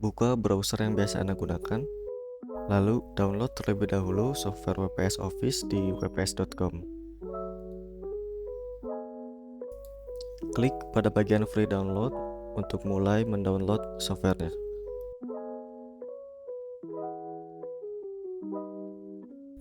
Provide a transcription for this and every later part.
Buka browser yang biasa Anda gunakan, lalu download terlebih dahulu software WPS Office di wps.com. Klik pada bagian free download untuk mulai mendownload softwarenya.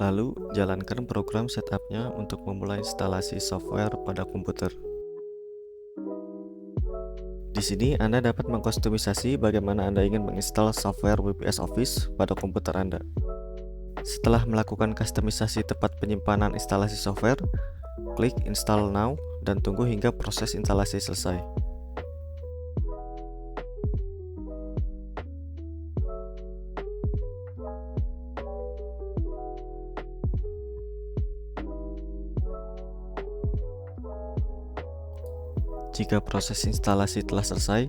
Lalu, jalankan program setupnya untuk memulai instalasi software pada komputer. Di sini Anda dapat mengkustomisasi bagaimana Anda ingin menginstal software WPS Office pada komputer Anda. Setelah melakukan kustomisasi tempat penyimpanan instalasi software, klik Install Now dan tunggu hingga proses instalasi selesai. Jika proses instalasi telah selesai,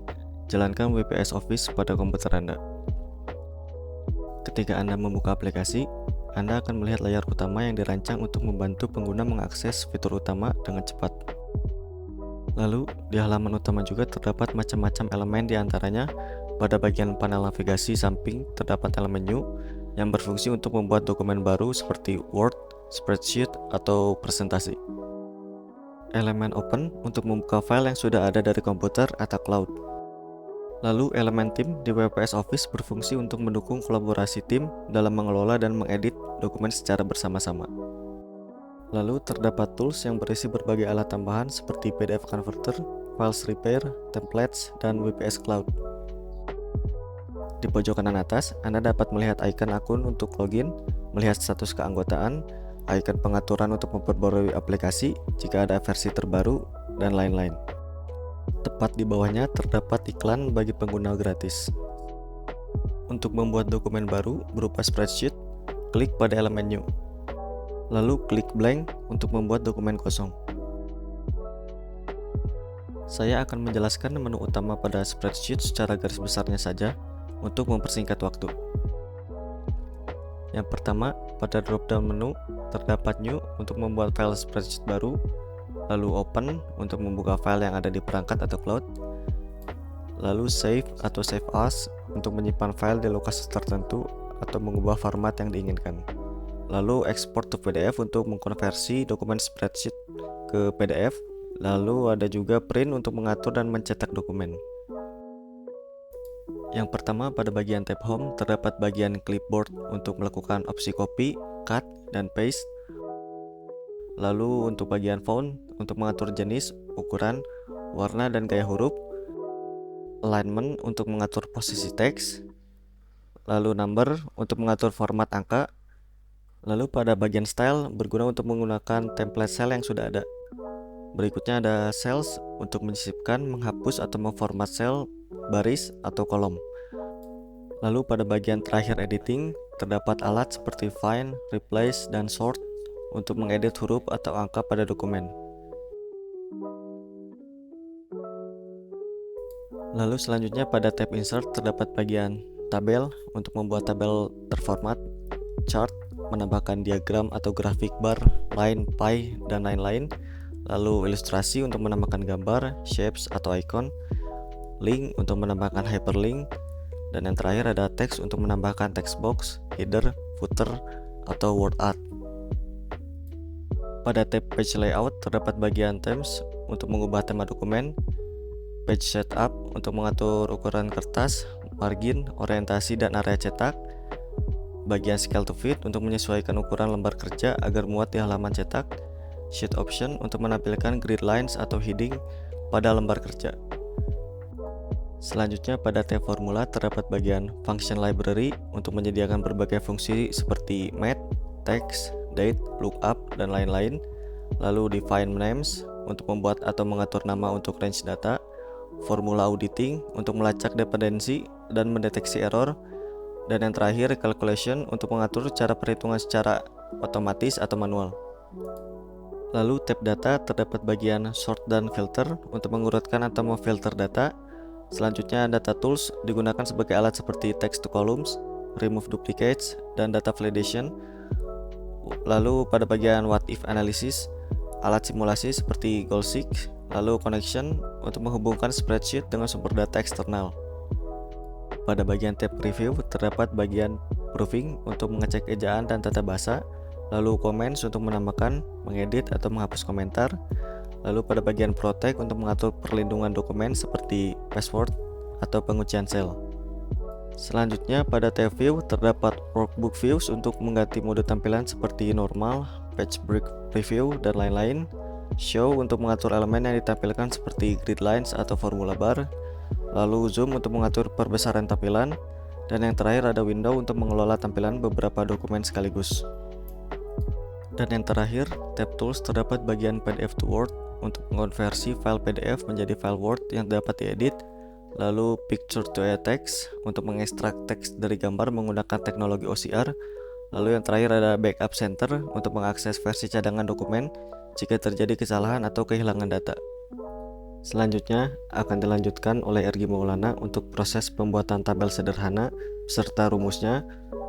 jalankan WPS Office pada komputer Anda. Ketika Anda membuka aplikasi, Anda akan melihat layar utama yang dirancang untuk membantu pengguna mengakses fitur utama dengan cepat. Lalu, di halaman utama juga terdapat macam-macam elemen, di antaranya pada bagian panel navigasi samping terdapat elemen New yang berfungsi untuk membuat dokumen baru seperti Word, Spreadsheet, atau presentasi. Elemen Open untuk membuka file yang sudah ada dari komputer atau cloud. Lalu elemen Team di WPS Office berfungsi untuk mendukung kolaborasi tim dalam mengelola dan mengedit dokumen secara bersama-sama. Lalu terdapat tools yang berisi berbagai alat tambahan seperti PDF Converter, Files Repair, Templates, dan WPS Cloud. Di pojok kanan atas, Anda dapat melihat icon akun untuk login, melihat status keanggotaan, icon pengaturan untuk memperbarui aplikasi jika ada versi terbaru, dan lain-lain. Tepat di bawahnya terdapat iklan bagi pengguna gratis. Untuk membuat dokumen baru berupa spreadsheet, klik pada elemen New. Lalu klik Blank untuk membuat dokumen kosong. Saya akan menjelaskan menu utama pada spreadsheet secara garis besarnya saja untuk mempersingkat waktu. Yang pertama, pada drop-down menu terdapat New untuk membuat file spreadsheet baru, lalu Open untuk membuka file yang ada di perangkat atau cloud, lalu Save atau Save As untuk menyimpan file di lokasi tertentu atau mengubah format yang diinginkan, lalu Export to PDF untuk mengkonversi dokumen spreadsheet ke PDF, lalu ada juga Print untuk mengatur dan mencetak dokumen. Yang pertama, pada bagian tab Home terdapat bagian clipboard untuk melakukan opsi copy, cut, dan paste. Lalu untuk bagian font untuk mengatur jenis, ukuran, warna, dan gaya huruf. Alignment untuk mengatur posisi teks. Lalu number untuk mengatur format angka. Lalu pada bagian style berguna untuk menggunakan template cell yang sudah ada. Berikutnya ada cells untuk menyisipkan, menghapus, atau memformat sel, baris, atau kolom. Lalu pada bagian terakhir editing, terdapat alat seperti Find, Replace, dan Sort untuk mengedit huruf atau angka pada dokumen. Lalu selanjutnya pada tab Insert terdapat bagian tabel untuk membuat tabel terformat, chart, menambahkan diagram atau grafik bar, line, pie, dan lain-lain. Lalu ilustrasi untuk menambahkan gambar, shapes atau icon, link untuk menambahkan hyperlink, dan yang terakhir ada teks untuk menambahkan text box, header, footer, atau word art. Pada tab Page Layout terdapat bagian Themes untuk mengubah tema dokumen, Page Setup untuk mengatur ukuran kertas, margin, orientasi, dan area cetak, bagian Scale to Fit untuk menyesuaikan ukuran lembar kerja agar muat di halaman cetak, Sheet Option untuk menampilkan grid lines atau heading pada lembar kerja. Selanjutnya pada tab Formula terdapat bagian Function Library untuk menyediakan berbagai fungsi seperti Math, Text, Date, Lookup, dan lain-lain. Lalu Define Names untuk membuat atau mengatur nama untuk range data, Formula Auditing untuk melacak dependensi dan mendeteksi error, dan yang terakhir Calculation untuk mengatur cara perhitungan secara otomatis atau manual. Lalu tab Data terdapat bagian Sort dan Filter untuk mengurutkan atau memfilter data. Selanjutnya Data Tools digunakan sebagai alat seperti Text to Columns, Remove Duplicates, dan Data Validation. Lalu pada bagian What If Analysis, alat simulasi seperti Goalseek, lalu Connection untuk menghubungkan spreadsheet dengan sumber data eksternal. Pada bagian tab Review terdapat bagian Proofing untuk mengecek ejaan dan tata bahasa, lalu Comments untuk menambahkan, mengedit, atau menghapus komentar, lalu pada bagian Protect untuk mengatur perlindungan dokumen seperti password atau penguncian sel. Selanjutnya pada tab View terdapat Workbook Views untuk mengganti mode tampilan seperti normal, page break preview, dan lain-lain. Show untuk mengatur elemen yang ditampilkan seperti grid lines atau formula bar, lalu Zoom untuk mengatur perbesaran tampilan, dan yang terakhir ada Window untuk mengelola tampilan beberapa dokumen sekaligus. Dan yang terakhir, tab Tools terdapat bagian PDF to Word untuk mengonversi file PDF menjadi file Word yang dapat diedit, lalu Picture to Text untuk mengekstrak teks dari gambar menggunakan teknologi OCR, lalu yang terakhir ada Backup Center untuk mengakses versi cadangan dokumen jika terjadi kesalahan atau kehilangan data. Selanjutnya akan dilanjutkan oleh Ergi Maulana untuk proses pembuatan tabel sederhana serta rumusnya,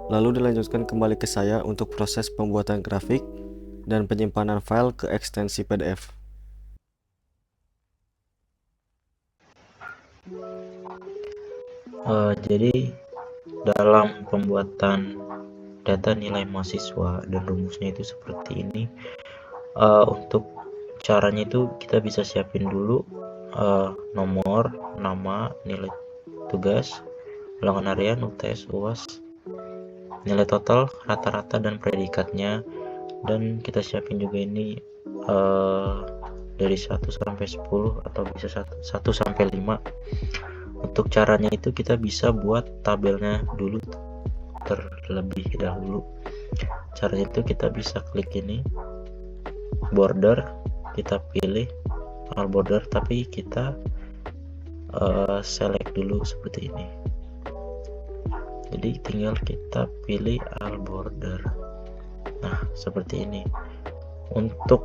lalu dilanjutkan kembali ke saya untuk proses pembuatan grafik dan penyimpanan file ke ekstensi PDF. Jadi dalam pembuatan data nilai mahasiswa dan rumusnya itu seperti ini. Untuk caranya itu kita bisa siapin dulu nomor, nama, nilai tugas, ulangan harian, UTS, UAS, nilai total, rata-rata, dan predikatnya. Dan kita siapin juga ini dari 1 sampai 10 atau bisa 1 sampai 5. Untuk caranya itu kita bisa buat tabelnya dulu terlebih dahulu. Caranya itu kita bisa klik ini border, kita pilih all border, tapi kita select dulu seperti ini. Jadi tinggal kita pilih all border. Nah, seperti ini. Untuk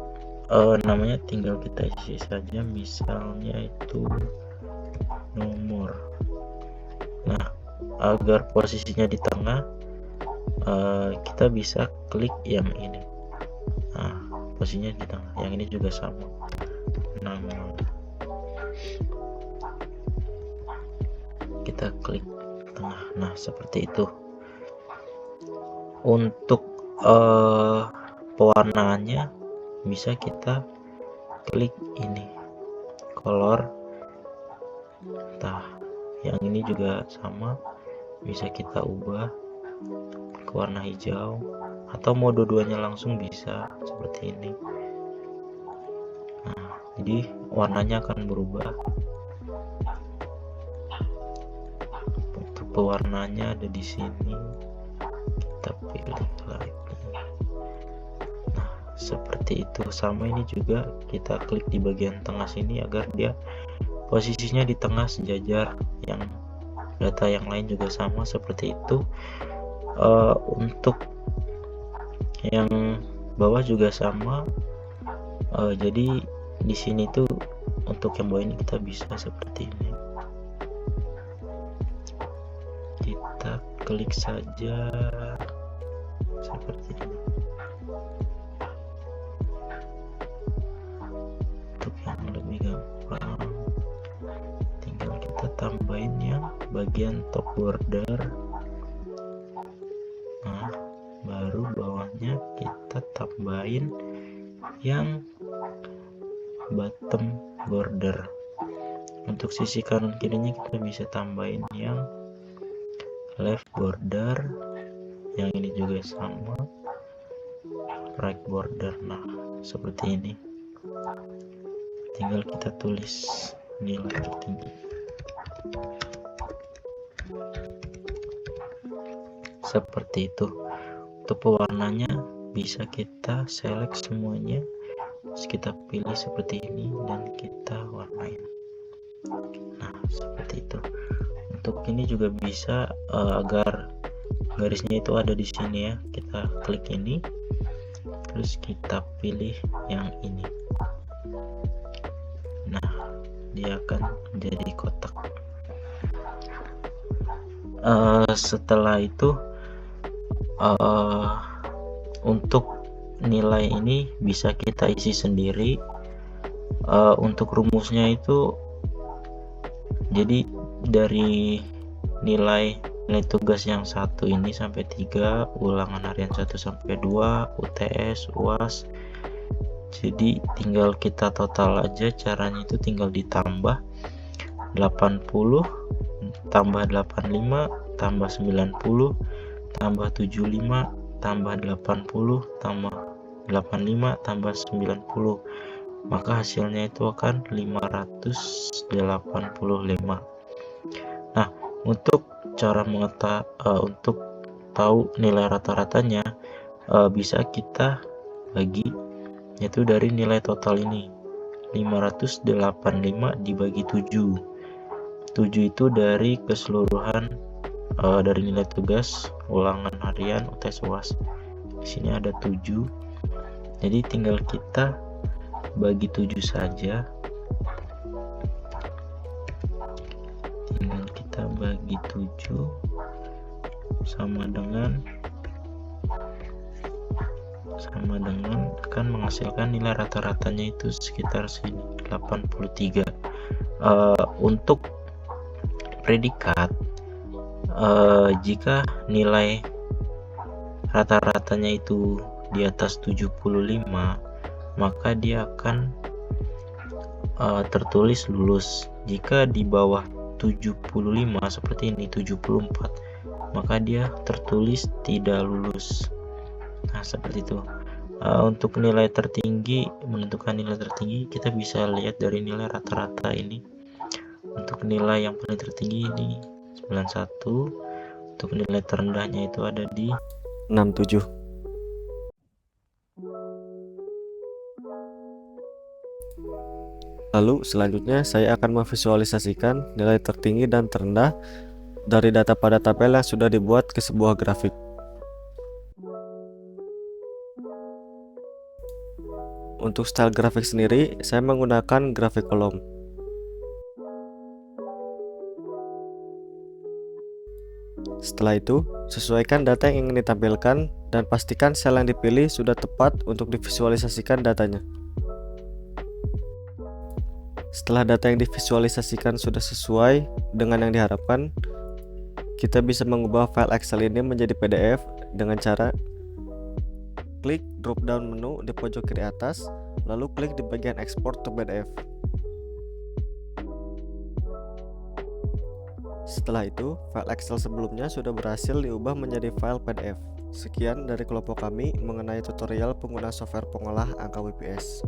namanya tinggal kita isi saja, misalnya itu nomor. Nah, agar posisinya di tengah, kita bisa klik yang ini. Nah, posisinya di tengah. Yang ini juga sama, nama. Kita klik tengah. Nah, seperti itu. Untuk pewarnaannya bisa kita klik ini color. Nah, yang ini juga sama, bisa kita ubah ke warna hijau atau mau dua-duanya langsung bisa seperti ini. Nah, jadi warnanya akan berubah. Untuk pewarnanya ada di sini, kita pilih lagi. Nah, seperti itu. Sama ini juga kita klik di bagian tengah sini agar dia posisinya di tengah sejajar. Yang data yang lain juga sama seperti itu. Untuk yang bawah juga sama. Jadi di sini tuh untuk yang bawah ini kita bisa seperti ini. Kita klik saja seperti ini. Untuk yang lebih gampang, tinggal kita tambahin yang bagian top border. Nah, baru bawahnya kita tambahin yang bottom border. Untuk sisi kanan kirinya kita bisa tambahin yang left border. Yang ini juga sama, right border. Nah, seperti ini. Tinggal kita tulis nilai tertinggi. Seperti itu. Untuk pewarnanya bisa kita select semuanya, terus kita pilih seperti ini dan kita warnain. Nah, seperti itu. Untuk ini juga bisa agar garisnya itu ada di sini ya, kita klik ini terus kita pilih yang ini. Nah, dia akan menjadi kotak. Setelah itu untuk nilai ini bisa kita isi sendiri. Untuk rumusnya itu jadi dari nilai tugas yang satu ini sampai 3, ulangan harian 1 sampai 2, UTS, UAS. Jadi tinggal kita total aja, caranya itu tinggal ditambah 80 tambah 85 tambah 90 tambah 75 tambah 80 tambah 85 tambah 90, maka hasilnya itu akan 585. Nah, untuk cara untuk tahu nilai rata-ratanya, bisa kita bagi, yaitu dari nilai total ini 585 dibagi 7. 7 itu dari keseluruhan dari nilai tugas, ulangan harian, UTS, UAS. Di sini ada 7. Jadi tinggal kita bagi 7 saja. Tinggal kita bagi 7 sama dengan akan menghasilkan nilai rata-ratanya itu sekitar sini 83. Untuk predikat, jika nilai rata-ratanya itu di atas 75, maka dia akan tertulis lulus. Jika di bawah 75 seperti ini 74, maka dia tertulis tidak lulus. Nah, seperti itu. Untuk nilai tertinggi, menentukan nilai tertinggi, kita bisa lihat dari nilai rata-rata ini. Untuk nilai yang paling tertinggi ini 91, untuk nilai terendahnya itu ada di 67. Lalu selanjutnya saya akan memvisualisasikan nilai tertinggi dan terendah dari data pada tabel yang sudah dibuat ke sebuah grafik. Untuk style grafik sendiri, saya menggunakan grafik kolom. Setelah itu, sesuaikan data yang ingin ditampilkan dan pastikan sel yang dipilih sudah tepat untuk divisualisasikan datanya. Setelah data yang divisualisasikan sudah sesuai dengan yang diharapkan, kita bisa mengubah file Excel ini menjadi PDF dengan cara klik drop down menu di pojok kiri atas, lalu klik di bagian export to PDF. Setelah itu, file Excel sebelumnya sudah berhasil diubah menjadi file PDF. Sekian dari kelompok kami mengenai tutorial penggunaan software pengolah angka WPS.